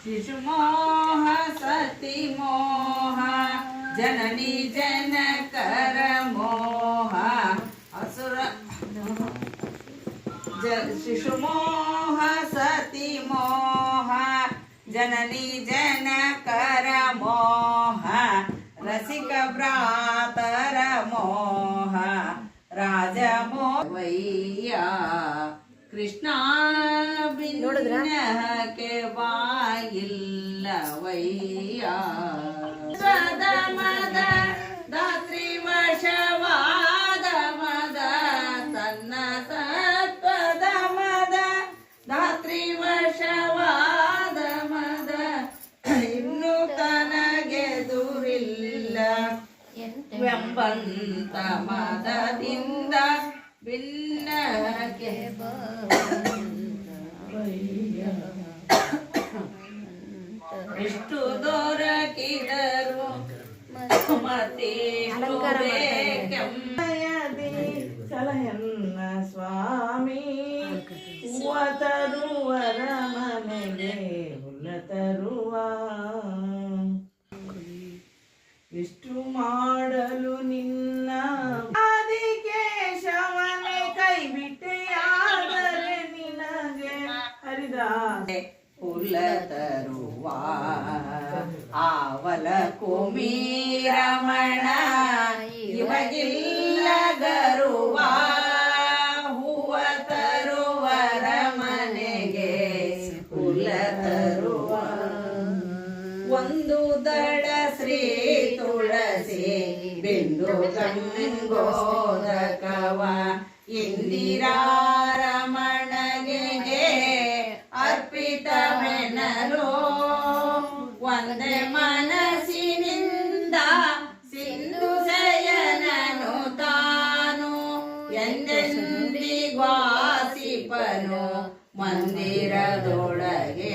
ಶಿಶುಮೋಹ ಸತಿಮೋಹ ಜನನಿ ಜನಕರ ಮೋಹ ಅಸುರ ಶಿಶುಮೋಹ ಸತಿಮೋಹ ಜನನಿ ಜನಕರ ಮೋಹ ರಸಿಕ ಭ್ರಾತರ ಮೋಹ ರಾಜಮೋಹಯ್ಯ ಕೃಷ್ಣ ಬಿನ್ನಹಕ್ಕೆ ಬಾಯಿಲ್ಲವಯ್ಯ ಮದ ಧಾತ್ರಿ ವಶವಾದ ಮದ ತನ್ನ ಸತ್ವದ ಮದ ಧಾತ್ರಿ ವಶವಾದ ಮದ ಇನ್ನು ತನಗೆ ದುರಿಲ್ಲ ಎಂಬಂತ ಮದದಿಂದ ಭಿನ್ನಕ್ಕೆ ಎಷ್ಟು ದೊರಕಿದರು ಸಲಹನ್ನ ಸ್ವಾಮಿ ಹೂವ ತರುವರ ಮನೆಗೆ ಹುಲ್ಲ ತರುವ ಎಷ್ಟು ಮಾಡಲು ನಿನ್ನ ಆದಿಕೇಶವನೇ ಕೈ ಬಿಟ್ಟೆಯಾದರೆ ನಿನಗೆ ಹರಿದಾಸೆ ಹುಲ್ಲ ತರುವ ಆವಲ ಕೋಮಿ ರಮಣ ಇವಗಿಲ್ಲ ಗರುವ ಹೂವ ತರುವರ ಮನೆಗೆ ಹುಲ್ಲ ತರುವ ಒಂದು ದಡ ಶ್ರೀ ತುಳಸಿ ಬಿಂದು ಗಂಗೋದಕವ ಇಂದಿರಾರಮಣಗೆ ಅರ್ಪಿತವೆನಲು ಒಂದೇ ಮನಸ್ಸಿನಿಂದ ಸಿಂಧು ಶಯನನು ತಾನು ಎಂದೆಂದಿಗ್ವಾಸಿಪನು ಮಂದಿರದೊಳಗೆ